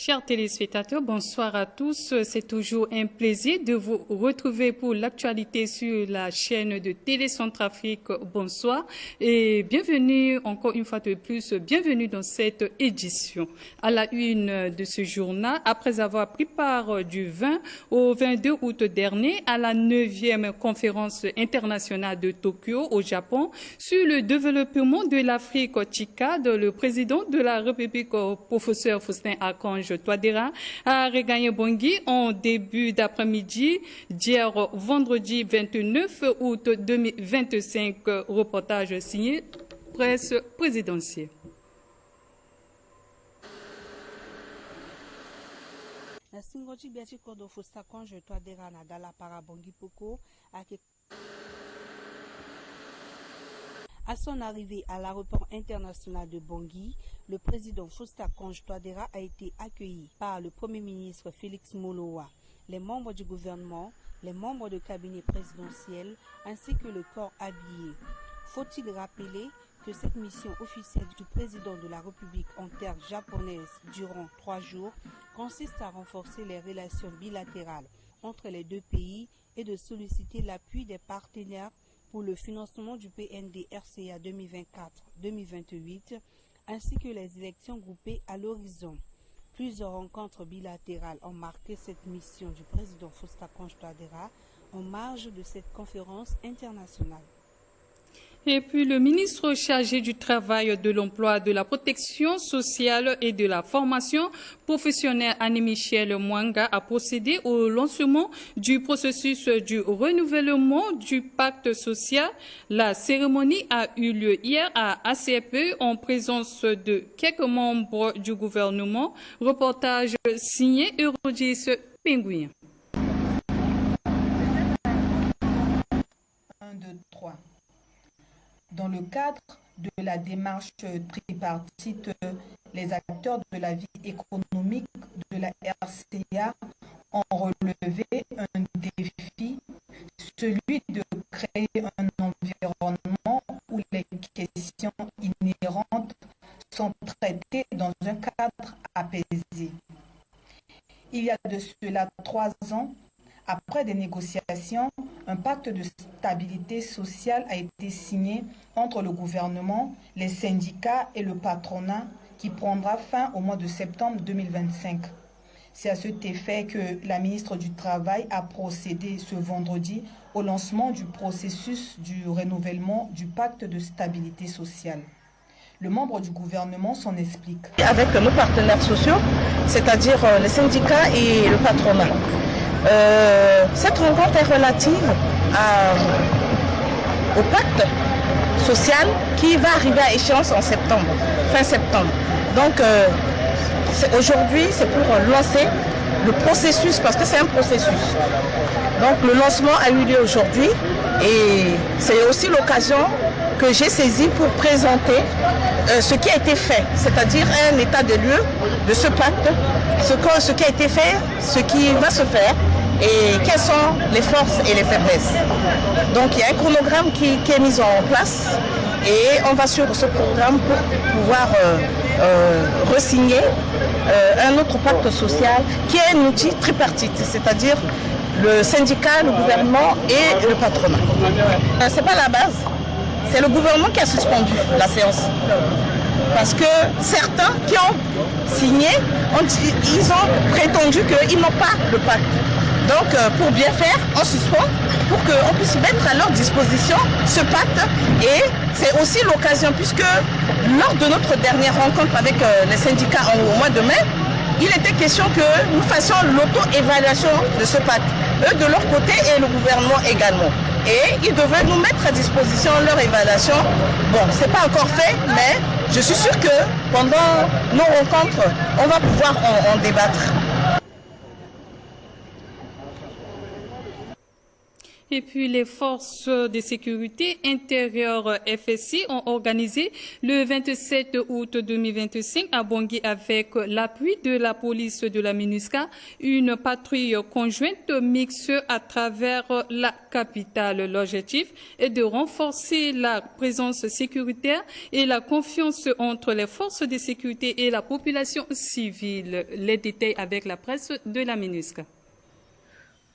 Chers téléspectateurs, bonsoir à tous. C'est toujours un plaisir de vous retrouver pour l'actualité sur la chaîne de Télé Centrafrique. Bonsoir et bienvenue encore une fois de plus, bienvenue dans cette édition. À la une de ce journal, après avoir pris part du 20 au 22 août dernier à la 9e conférence internationale de Tokyo au Japon sur le développement de l'Afrique TICAD, le président de la République, professeur Faustin Archange Touadéra, a regagné Bangui en début d'après-midi d'hier vendredi 29 août 2025. Reportage signé presse présidentielle. À son arrivée à l'aéroport international de Bangui, le président Faustin Archange Touadéra a été accueilli par le Premier ministre Félix Molowa, les membres du gouvernement, les membres du cabinet présidentiel ainsi que le corps habillé. Faut-il rappeler que cette mission officielle du président de la République en terre japonaise durant 3 jours consiste à renforcer les relations bilatérales entre les deux pays et de solliciter l'appui des partenaires pour le financement du PND RCA 2024-2028 ainsi que les élections groupées à l'horizon. Plusieurs rencontres bilatérales ont marqué cette mission du président Faustin Archange Touadéra en marge de cette conférence internationale. Et puis le ministre chargé du Travail, de l'Emploi, de la Protection sociale et de la formation professionnelle, Anne-Michel Mwanga, a procédé au lancement du processus du renouvellement du pacte social. La cérémonie a eu lieu hier à ACP en présence de quelques membres du gouvernement. Reportage signé Eurodis Pingouin. 1, 2, 3. Dans le cadre de la démarche tripartite, les acteurs de la vie économique de la RCA ont relevé un défi, celui de créer un environnement où les questions inhérentes sont traitées dans un cadre apaisé. Il y a de cela 3 ans, après des négociations, un pacte de stabilité sociale a été signé entre le gouvernement, les syndicats et le patronat qui prendra fin au mois de septembre 2025. C'est à cet effet que la ministre du Travail a procédé ce vendredi au lancement du processus du renouvellement du pacte de stabilité sociale. Le membre du gouvernement s'en explique. Avec nos partenaires sociaux, c'est-à-dire les syndicats et le patronat. Cette rencontre est relative au pacte social qui va arriver à échéance en septembre, fin septembre. Donc aujourd'hui, c'est pour lancer le processus, parce que c'est un processus. Donc le lancement a eu lieu aujourd'hui et c'est aussi l'occasion que j'ai saisi pour présenter ce qui a été fait, c'est-à-dire un état des lieux de ce pacte, ce qui a été fait, ce qui va se faire et quelles sont les forces et les faiblesses. Donc il y a un chronogramme qui est mis en place et on va suivre ce programme pour pouvoir re-signer un autre pacte social qui est un outil tripartite, c'est-à-dire le syndicat, le gouvernement et le patronat. Ce n'est pas la base. C'est le gouvernement qui a suspendu la séance. Parce que certains qui ont signé, ils ont prétendu qu'ils n'ont pas de pacte. Donc, pour bien faire, on suspend pour qu'on puisse mettre à leur disposition ce pacte. Et c'est aussi l'occasion, puisque lors de notre dernière rencontre avec les syndicats au mois de mai, il était question que nous fassions l'auto-évaluation de ce pacte. Eux de leur côté et le gouvernement également. Et ils devaient nous mettre à disposition leur évaluation. Bon, ce n'est pas encore fait, mais je suis sûre que pendant nos rencontres, on va pouvoir en débattre. Et puis les forces de sécurité intérieure FSI ont organisé le 27 août 2025 à Bangui avec l'appui de la police de la MINUSCA une patrouille conjointe mixte à travers la capitale. L'objectif est de renforcer la présence sécuritaire et la confiance entre les forces de sécurité et la population civile. Les détails avec la presse de la MINUSCA.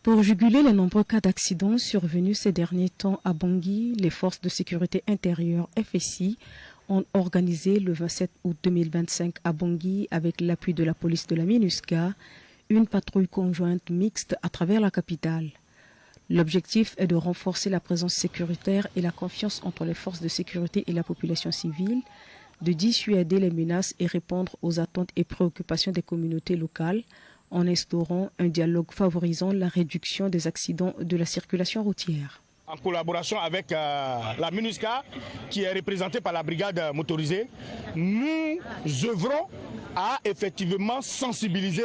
Pour juguler les nombreux cas d'accidents survenus ces derniers temps à Bangui, les forces de sécurité intérieure FSI ont organisé le 27 août 2025 à Bangui, avec l'appui de la police de la MINUSCA, une patrouille conjointe mixte à travers la capitale. L'objectif est de renforcer la présence sécuritaire et la confiance entre les forces de sécurité et la population civile, de dissuader les menaces et répondre aux attentes et préoccupations des communautés locales, en instaurant un dialogue favorisant la réduction des accidents de la circulation routière. En collaboration avec la MINUSCA, qui est représentée par la brigade motorisée, nous œuvrons à effectivement sensibiliser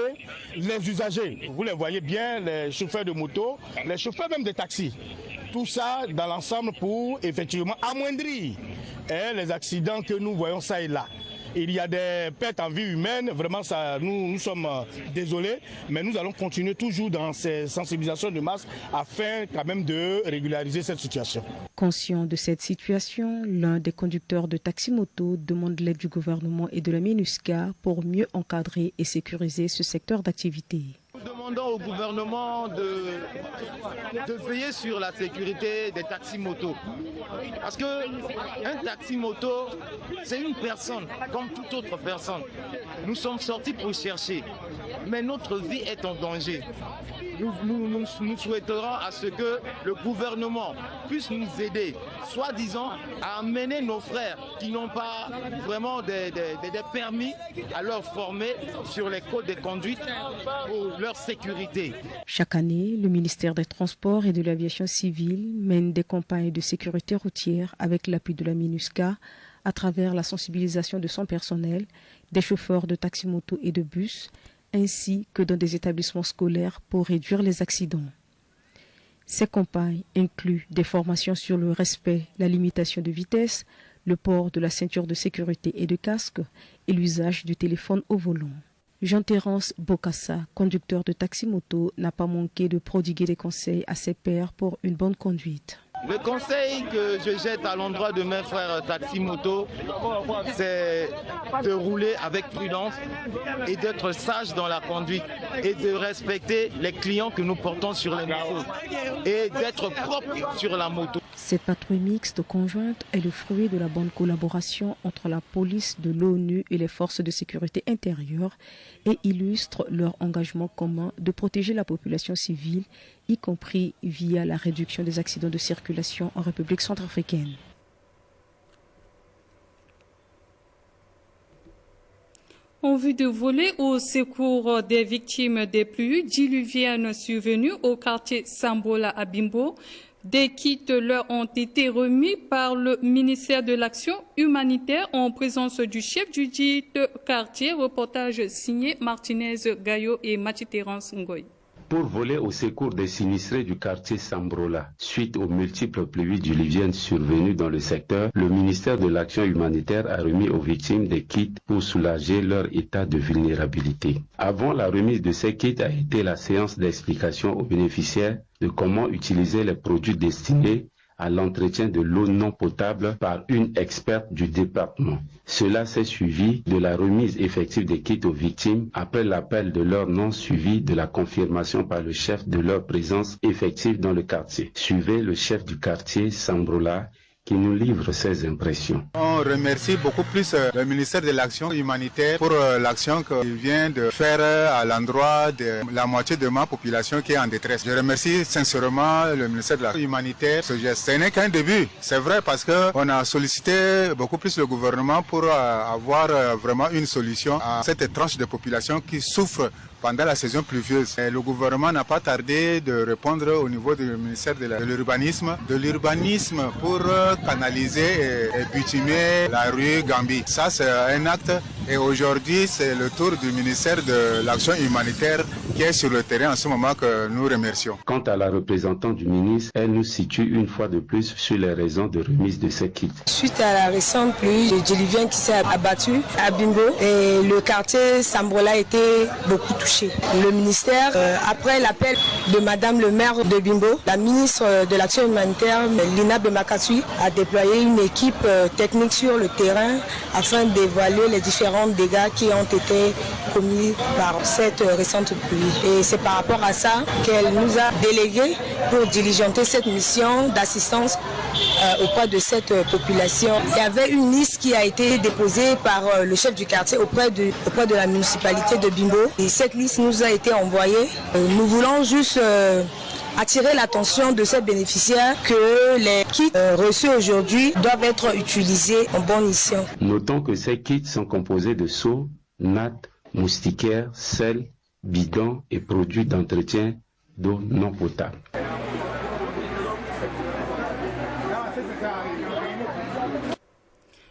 les usagers. Vous les voyez bien, les chauffeurs de moto, les chauffeurs même de taxis. Tout ça dans l'ensemble pour effectivement amoindrir les accidents que nous voyons ça et là. Il y a des pertes en vie humaine, vraiment ça, nous sommes désolés, mais nous allons continuer toujours dans ces sensibilisations de masse afin quand même de régulariser cette situation. Conscient de cette situation, l'un des conducteurs de taxi-moto demande l'aide du gouvernement et de la MINUSCA pour mieux encadrer et sécuriser ce secteur d'activité. Nous demandons au gouvernement de veiller sur la sécurité des taxis-motos. Parce qu'un taxi-moto, c'est une personne, comme toute autre personne. Nous sommes sortis pour chercher, mais notre vie est en danger. Nous souhaiterons à ce que le gouvernement puisse nous aider, soi-disant, à amener nos frères qui n'ont pas vraiment des permis à leur former sur les codes de conduite pour leur sécurité. Chaque année, le ministère des Transports et de l'Aviation civile mène des campagnes de sécurité routière avec l'appui de la MINUSCA à travers la sensibilisation de son personnel, des chauffeurs de taxi-moto et de bus, ainsi que dans des établissements scolaires pour réduire les accidents. Ces campagnes incluent des formations sur le respect, la limitation de vitesse, le port de la ceinture de sécurité et de casque et l'usage du téléphone au volant. Jean-Terence Bokassa, conducteur de taxi-moto, n'a pas manqué de prodiguer des conseils à ses pairs pour une bonne conduite. Le conseil que je jette à l'endroit de mes frères taxi-moto, c'est de rouler avec prudence et d'être sage dans la conduite et de respecter les clients que nous portons sur les motos et d'être propre sur la moto. Cette patrouille mixte conjointe est le fruit de la bonne collaboration entre la police de l'ONU et les forces de sécurité intérieure et illustre leur engagement commun de protéger la population civile, y compris via la réduction des accidents de circulation en République centrafricaine. En vue de voler au secours des victimes des pluies diluviennes survenues au quartier Sambola à Bimbo, des kits leur ont été remis par le ministère de l'Action humanitaire en présence du chef du dit quartier. Reportage signé Martinez Gayo et Mathieu-Terence Ngoy. Pour voler au secours des sinistrés du quartier Sambrola, suite aux multiples pluies diluviennes survenues dans le secteur, le ministère de l'Action humanitaire a remis aux victimes des kits pour soulager leur état de vulnérabilité. Avant la remise de ces kits a été la séance d'explication aux bénéficiaires de comment utiliser les produits destinés à l'entretien de l'eau non potable par une experte du département. Cela s'est suivi de la remise effective des kits aux victimes après l'appel de leur nom suivi de la confirmation par le chef de leur présence effective dans le quartier. Suivez le chef du quartier, Sambrola, qui nous livre ses impressions. On remercie beaucoup plus le ministère de l'Action humanitaire pour l'action qu'il vient de faire à l'endroit de la moitié de ma population qui est en détresse. Je remercie sincèrement le ministère de l'Action humanitaire. Ce geste, ce n'est qu'un début, c'est vrai, parce qu'on a sollicité beaucoup plus le gouvernement pour avoir vraiment une solution à cette tranche de population qui souffre pendant la saison pluvieuse. Et le gouvernement n'a pas tardé de répondre au niveau du ministère de l'urbanisme pour canaliser et bitumer la rue Gambie. Ça, c'est un acte. Et aujourd'hui, c'est le tour du ministère de l'Action humanitaire qui est sur le terrain en ce moment que nous remercions. Quant à la représentante du ministre, elle nous situe une fois de plus sur les raisons de remise de ces kits. Suite à la récente pluie de diluvien qui s'est abattu à Bimbo, et le quartier Sambrola a été beaucoup touché. Le ministère, après l'appel de Madame le maire de Bimbo, la ministre de l'Action humanitaire, Lina Bemakasui, a déployé une équipe technique sur le terrain afin d'évaluer les différents dégâts qui ont été commis par cette récente pluie. Et c'est par rapport à ça qu'elle nous a délégué pour diligenter cette mission d'assistance auprès de cette population. Il y avait une liste qui a été déposée par le chef du quartier auprès de la municipalité de Bimbo. Et cette liste nous a été envoyée. Nous voulons juste attirer l'attention de ces bénéficiaires que les kits reçus aujourd'hui doivent être utilisés en bonne mission. Notons que ces kits sont composés de seaux, nattes, moustiquaires, sel, bidons et produits d'entretien d'eau non potable.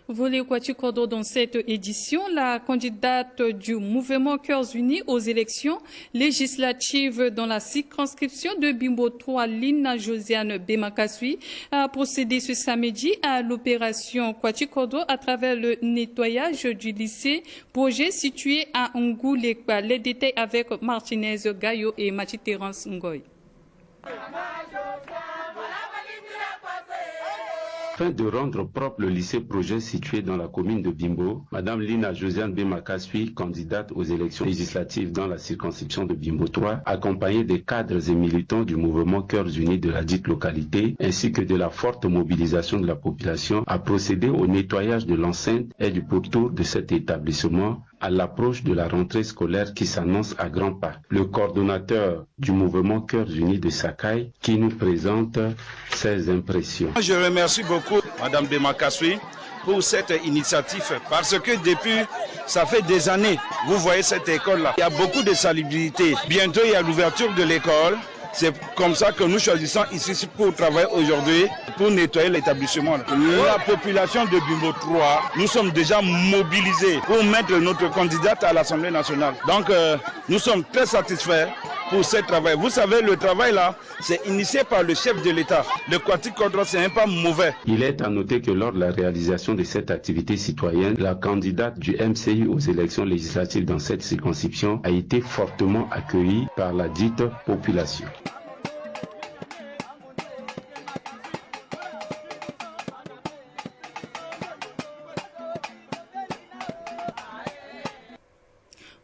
Volet Kwatikodo dans cette édition, la candidate du mouvement Cœurs Unis aux élections législatives dans la circonscription de Bimbo 3, Lina Josiane Bemakasui, a procédé ce samedi à l'opération Kwatikodo à travers le nettoyage du lycée, projet situé à Ngoulekba. Les détails avec Martinez Gayo et Mathi Terence Ngoy. Afin de rendre propre le lycée projet situé dans la commune de Bimbo, Madame Lina Josiane Bemakasui, candidate aux élections législatives dans la circonscription de Bimbo 3, accompagnée des cadres et militants du mouvement Cœurs Unis de la dite localité, ainsi que de la forte mobilisation de la population, a procédé au nettoyage de l'enceinte et du pourtour de cet établissement à l'approche de la rentrée scolaire qui s'annonce à grands pas. Le coordonnateur du mouvement Cœurs Unis de Sakai qui nous présente ses impressions. Je remercie beaucoup Madame Bemakasui pour cette initiative parce que depuis, ça fait des années, vous voyez cette école-là, il y a beaucoup de salubrité. Bientôt, il y a l'ouverture de l'école. C'est comme ça que nous choisissons ici pour travailler aujourd'hui, pour nettoyer l'établissement. La population de Bimbo 3, nous sommes déjà mobilisés pour mettre notre candidate à l'Assemblée nationale. Donc, nous sommes très satisfaits pour ce travail. Vous savez, le travail là, c'est initié par le chef de l'État. Le Kwatikodo, c'est un pas mauvais. Il est à noter que lors de la réalisation de cette activité citoyenne, la candidate du MCI aux élections législatives dans cette circonscription a été fortement accueillie par la dite population.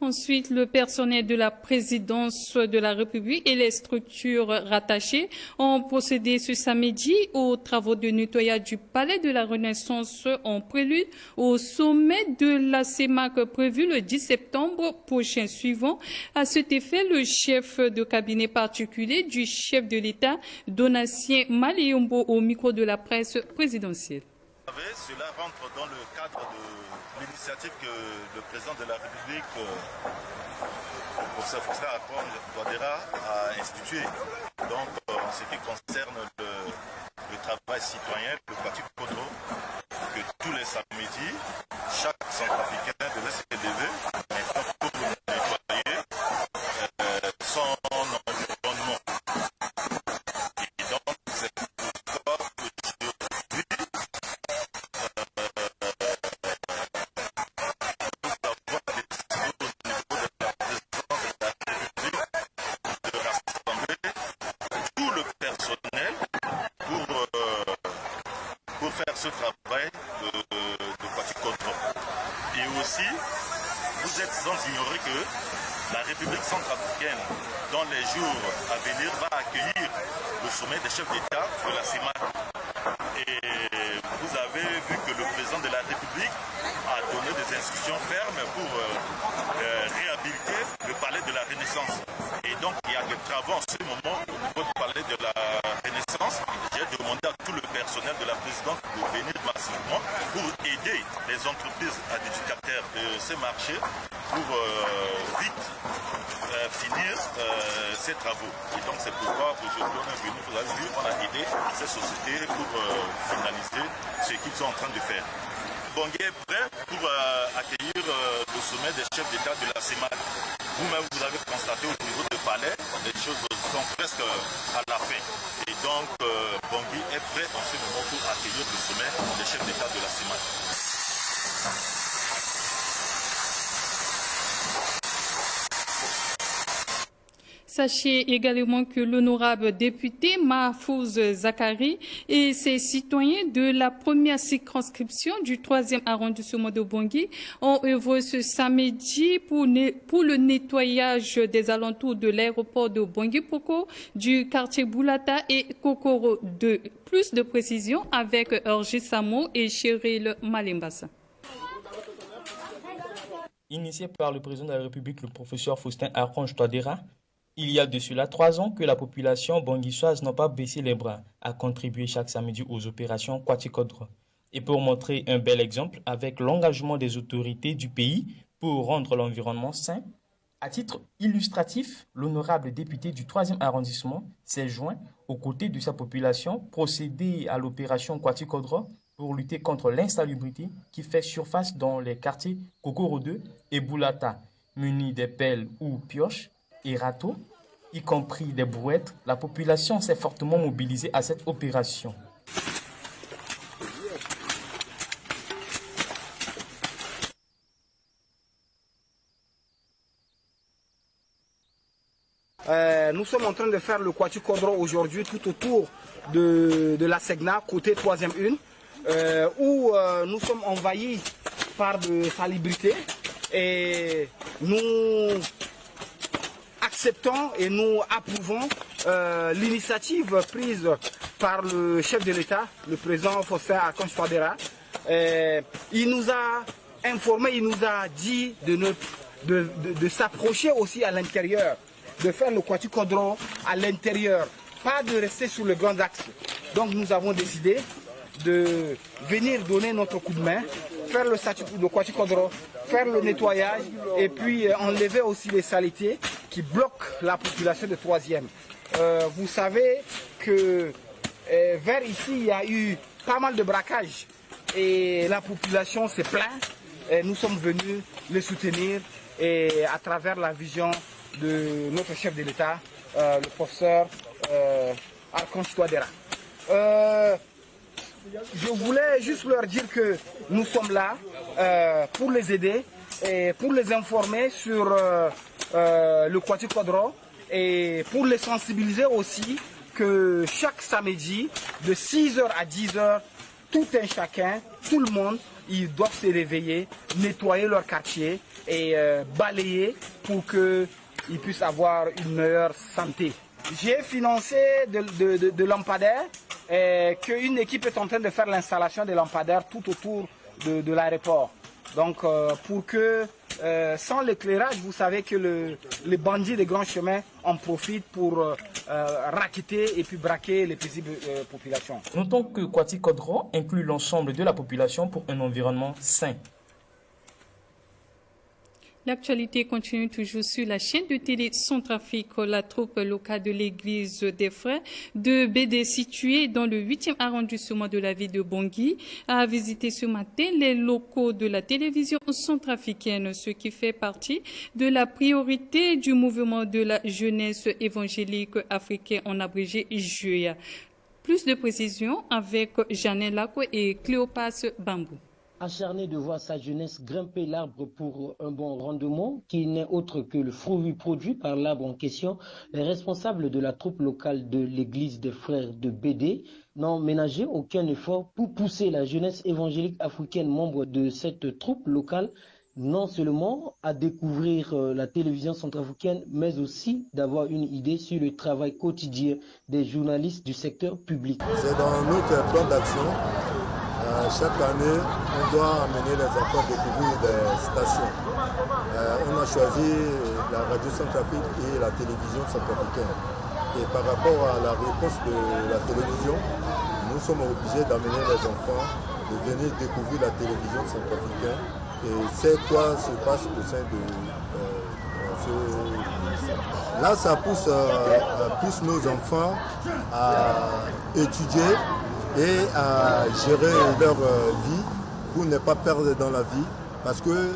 Ensuite, le personnel de la présidence de la République et les structures rattachées ont procédé ce samedi aux travaux de nettoyage du Palais de la Renaissance en prélude au sommet de la CEMAC prévu le 10 septembre prochain suivant. À cet effet, le chef de cabinet particulier du chef de l'État, Donatien Maliombo, au micro de la presse présidentielle. Cela rentre dans le cadre de l'initiative que le président de la République, le professeur Touadéra, a instituée. Donc, en ce qui concerne le travail citoyen, le Kwatikodo, que tous les samedis, chaque centrafricain devait se lever pour nettoyer son environnement. Et donc, c'est pourquoi aujourd'hui, ce travail de Kwatikodo. Et aussi, vous êtes sans ignorer que la République centrafricaine, dans les jours à venir, va accueillir le sommet des chefs d'État de la CEMAC. Et vous avez vu que le président de la République a donné des instructions fermes pour réhabiliter le palais de la Renaissance. Et donc, il y a des travaux en ce moment au niveau du palais de la Renaissance. J'ai demandé à tous tout le personnel de la présidence de venir massivement pour aider les entreprises adjudicataires de ces marchés pour vite finir ces travaux. Et donc c'est pourquoi aujourd'hui on est venu, vous avez vu, on a aidé ces sociétés pour finaliser ce qu'ils sont en train de faire. Bangui est prêt pour accueillir le sommet des chefs d'État de la CEMAC. Vous-même, vous avez constaté au niveau du palais, les choses sont presque à la fin. Et donc, Bangui est prêt en ce moment pour accueillir le sommet des chefs d'État de la CEMAC. Sachez également que l'honorable député Mahfouz Zakari et ses citoyens de la première circonscription du 3e arrondissement de Bangui ont œuvré ce samedi pour le nettoyage des alentours de l'aéroport de Bangui-Poko, du quartier Boulata et Kokoro 2. Plus de précisions avec Orji Samo et Cheryl Malimbassa. Initié par le président de la République, le professeur Faustin Archange Touadéra, il y a de cela 3 ans que la population banguissoise n'a pas baissé les bras à contribuer chaque samedi aux opérations Kwatikodro. Et pour montrer un bel exemple avec l'engagement des autorités du pays pour rendre l'environnement sain, à titre illustratif, l'honorable député du 3e arrondissement s'est joint aux côtés de sa population procéder à l'opération Kwatikodro pour lutter contre l'insalubrité qui fait surface dans les quartiers Kokoro 2 et Boulata, munis des pelles ou pioches et râteaux, y compris des brouettes. La population s'est fortement mobilisée à cette opération. Nous sommes en train de faire le Kwatikodro aujourd'hui tout autour de la Segna, côté 3e une, où nous sommes envahis par de salubrité et nous acceptons et nous approuvons l'initiative prise par le chef de l'État, le président Faustin Archange Touadéra. Il nous a informé, il nous a dit de s'approcher aussi à l'intérieur, de faire le Kwatikodro à l'intérieur, pas de rester sur le grand axe. Donc nous avons décidé de venir donner notre coup de main, faire le Kwatikodro, faire le nettoyage et puis enlever aussi les saletés qui bloquent la population de 3e. Vous savez que vers ici, il y a eu pas mal de braquages et la population s'est plainte. Nous sommes venus les soutenir et à travers la vision de notre chef de l'État, le professeur Archange Touadéra. Je voulais juste leur dire que nous sommes là pour les aider et pour les informer sur le Kwatikodro et pour les sensibiliser aussi que chaque samedi de 6h à 10h, tout un chacun, tout le monde, ils doivent se réveiller, nettoyer leur quartier et balayer pour qu'ils puissent avoir une meilleure santé. J'ai financé de lampadaires et qu'une équipe est en train de faire l'installation des lampadaires tout autour de l'aéroport. Donc pour que sans l'éclairage, vous savez que les bandits des grands chemins en profitent pour racketter et puis braquer les paisibles populations. Notons que Kwatikodro inclut l'ensemble de la population pour un environnement sain. L'actualité continue toujours sur la chaîne de télé Centrafrique. La troupe locale de l'église des Frères de Bédé, située dans le 8e arrondissement de la ville de Bangui, a visité ce matin les locaux de la télévision centrafricaine, ce qui fait partie de la priorité du mouvement de la jeunesse évangélique africaine, en abrégé JEA. Plus de précisions avec Janelle Lacou et Cléopas Bambou. Acharné de voir sa jeunesse grimper l'arbre pour un bon rendement, qui n'est autre que le fruit produit par l'arbre en question, les responsables de la troupe locale de l'église des Frères de Bédé n'ont ménagé aucun effort pour pousser la jeunesse évangélique africaine membre de cette troupe locale non seulement à découvrir la télévision centrafricaine, mais aussi d'avoir une idée sur le travail quotidien des journalistes du secteur public. C'est dans notre plan d'action. Chaque année, on doit amener les enfants à découvrir des stations. On a choisi la radio Centrafrique et la télévision centrafricaine. Et par rapport à la réponse de la télévision, nous sommes obligés d'amener les enfants, de venir découvrir la télévision centrafricaine et c'est quoi se passe au sein de ce... Là, ça pousse nos enfants à étudier et à gérer leur vie pour ne pas perdre dans la vie. Parce que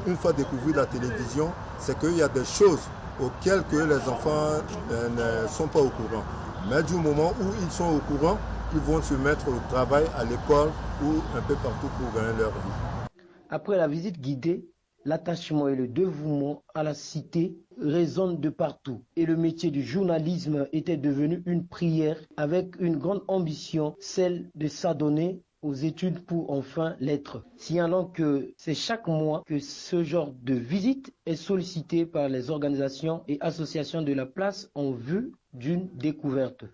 une fois découvert la télévision, c'est qu'il y a des choses auxquelles que les enfants ne sont pas au courant. Mais du moment où ils sont au courant, ils vont se mettre au travail, à l'école ou un peu partout pour gagner leur vie. Après la visite guidée, l'attachement et le dévouement à la cité résonnent de partout. Et le métier du journalisme était devenu une prière avec une grande ambition, celle de s'adonner aux études pour enfin l'être. Signalant que c'est chaque mois que ce genre de visite est sollicité par les organisations et associations de la place en vue d'une découverte.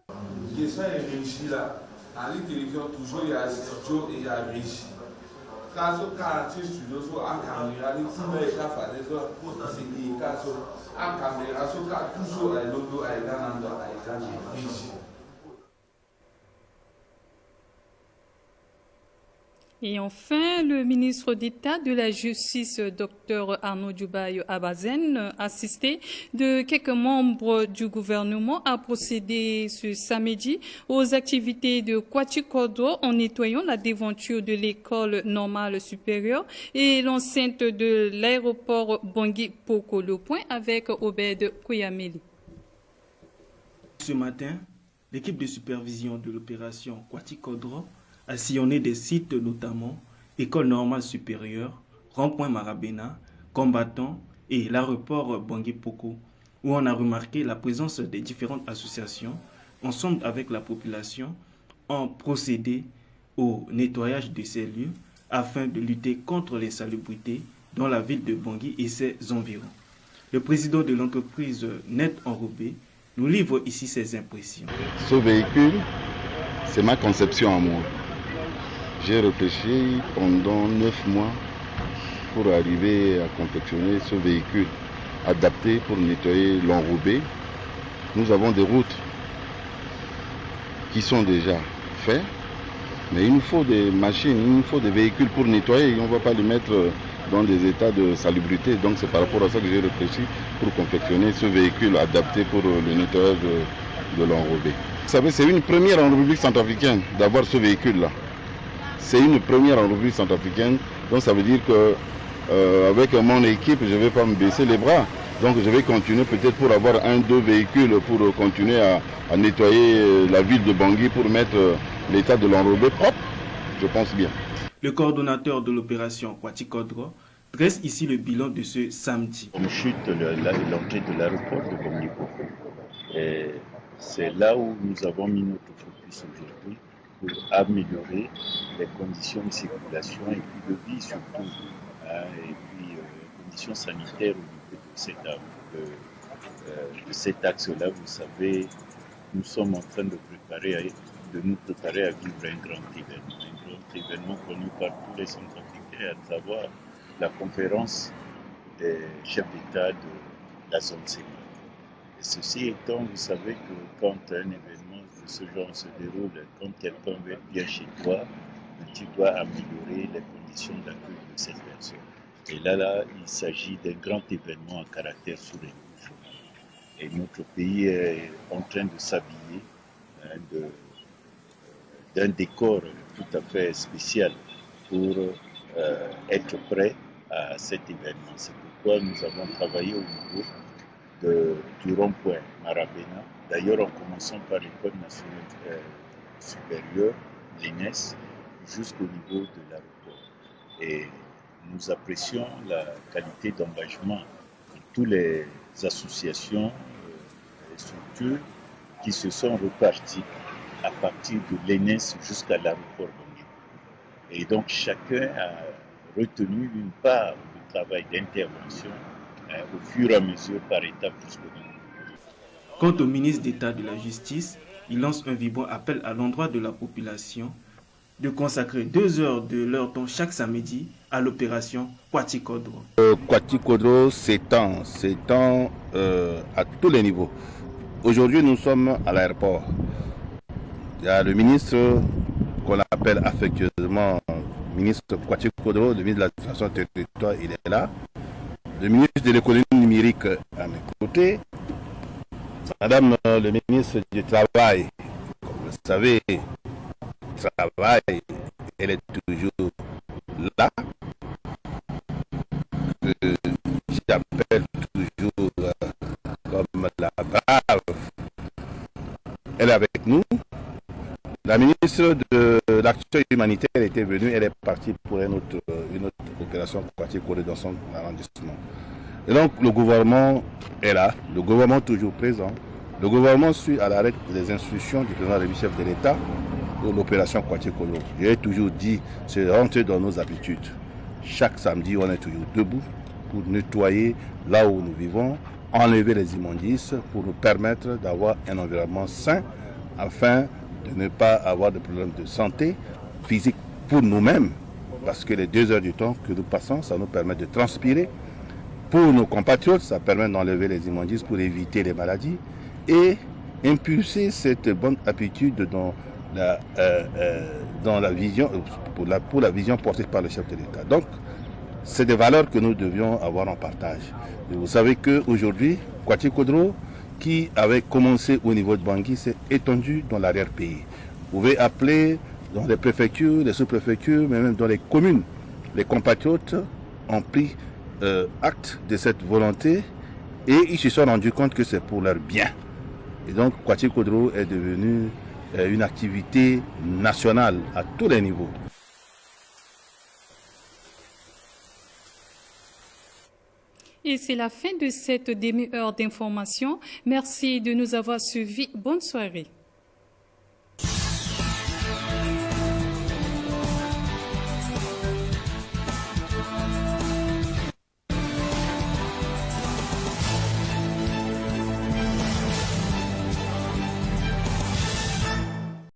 Ça est réussi là. À la télévision, toujours il y a un studio et il y a réussi. Quand ce quartier studio, so a caméra, les petits mecs à faire des choses pour c'est qui caso a caméra, so quand toujours le logo a été réussi. Et enfin, le ministre d'État de la Justice, Dr Arnaud Diobaye Abazen, assisté de quelques membres du gouvernement, a procédé ce samedi aux activités de Kwatikodo en nettoyant la devanture de l'école normale supérieure et l'enceinte de l'aéroport Bangui-Poko. Le point avec Obed Kouyameli. Ce matin, l'équipe de supervision de l'opération Kwatikodo a sillonné des sites notamment École normale supérieure, Rond-point Marabena, Combattant et l'aéroport Bangui-Poko, où on a remarqué la présence des différentes associations, ensemble avec la population, ont procédé au nettoyage de ces lieux afin de lutter contre l'insalubrité dans la ville de Bangui et ses environs. Le président de l'entreprise Net Enrobé nous livre ici ses impressions. Ce véhicule, c'est ma conception à moi. J'ai réfléchi pendant 9 mois pour arriver à confectionner ce véhicule adapté pour nettoyer l'enrobé. Nous avons des routes qui sont déjà faites, mais il nous faut des machines, il nous faut des véhicules pour nettoyer. On ne va pas les mettre dans des états de salubrité. Donc c'est par rapport à ça que j'ai réfléchi pour confectionner ce véhicule adapté pour le nettoyage de l'enrobé. Vous savez, c'est une première en République centrafricaine d'avoir ce véhicule-là. C'est une première en République centrafricaine, donc ça veut dire que avec mon équipe, je ne vais pas me baisser les bras. Donc je vais continuer peut-être pour avoir 1-2 véhicules pour continuer à nettoyer la ville de Bangui pour mettre l'état de l'enrobé propre, je pense bien. Le coordonnateur de l'opération Kwatikodo dresse ici le bilan de ce samedi. On chute l'entrée de l'aéroport de Bangui-Poko. C'est là où nous avons mis notre focus aujourd'hui, pour améliorer les conditions de circulation et puis de vie surtout, et puis les conditions sanitaires au niveau de cet axe-là. Vous savez, nous sommes en train de nous préparer à vivre un grand événement connu par tous les Centrafricains, à savoir la conférence des chefs d'État de la zone CEMAC. Et ceci étant, vous savez que quand un événement de ce genre se déroule, quand quelqu'un vient chez toi, tu dois améliorer les conditions d'accueil de cette personne. Et là, il s'agit d'un grand événement à caractère souverain. Et notre pays est en train de s'habiller d'un décor tout à fait spécial pour être prêt à cet événement. C'est pourquoi nous avons travaillé au niveau du rond-point Marabena, d'ailleurs en commençant par l'École nationale supérieure, l'ENES, jusqu'au niveau de l'aéroport. Et nous apprécions la qualité d'engagement de toutes les associations et structures qui se sont reparties à partir de l'ENES jusqu'à l'aéroport Bangui. Et donc chacun a retenu une part du travail d'intervention au fur et à mesure par étapes jusqu'au bout. Quant au ministre d'État de la Justice, il lance un vibrant appel à l'endroit de la population de consacrer 2 heures de leur temps chaque samedi à l'opération Kwatikodo. Kwatikodo s'étend à tous les niveaux. Aujourd'hui, nous sommes à l'aéroport. Il y a le ministre qu'on appelle affectueusement ministre Kwatche Kodro, le ministre de l'administration territoriale, il est là. Le ministre de l'économie numérique à mes côtés. Madame le ministre du Travail, comme vous le savez, travail, elle est toujours là. J'appelle toujours comme la brave. Elle est avec nous. La ministre de l'Action humanitaire était venue, elle est partie pour une autre opération dans son arrondissement. Et donc le gouvernement est là, le gouvernement toujours présent. Le gouvernement suit à l'arrêt les instructions du président et du chef de l'État pour l'opération Kwatche Kodro. J'ai toujours dit, c'est rentrer dans nos habitudes. Chaque samedi, on est toujours debout pour nettoyer là où nous vivons, enlever les immondices pour nous permettre d'avoir un environnement sain afin de ne pas avoir de problèmes de santé physique pour nous-mêmes, parce que les 2 heures du temps que nous passons, ça nous permet de transpirer. Pour nos compatriotes, ça permet d'enlever les immondices pour éviter les maladies et impulser cette bonne habitude dans la vision, pour la vision portée par le chef de l'État. Donc, c'est des valeurs que nous devions avoir en partage. Et vous savez qu'aujourd'hui, Kwatche Kodro, qui avait commencé au niveau de Bangui, s'est étendu dans l'arrière-pays. Vous pouvez appeler dans les préfectures, les sous-préfectures, mais même dans les communes. Les compatriotes ont pris acte de cette volonté et ils se sont rendus compte que c'est pour leur bien. Et donc, Kwatche Kodro est devenu une activité nationale à tous les niveaux. Et c'est la fin de cette demi-heure d'information. Merci de nous avoir suivis. Bonne soirée.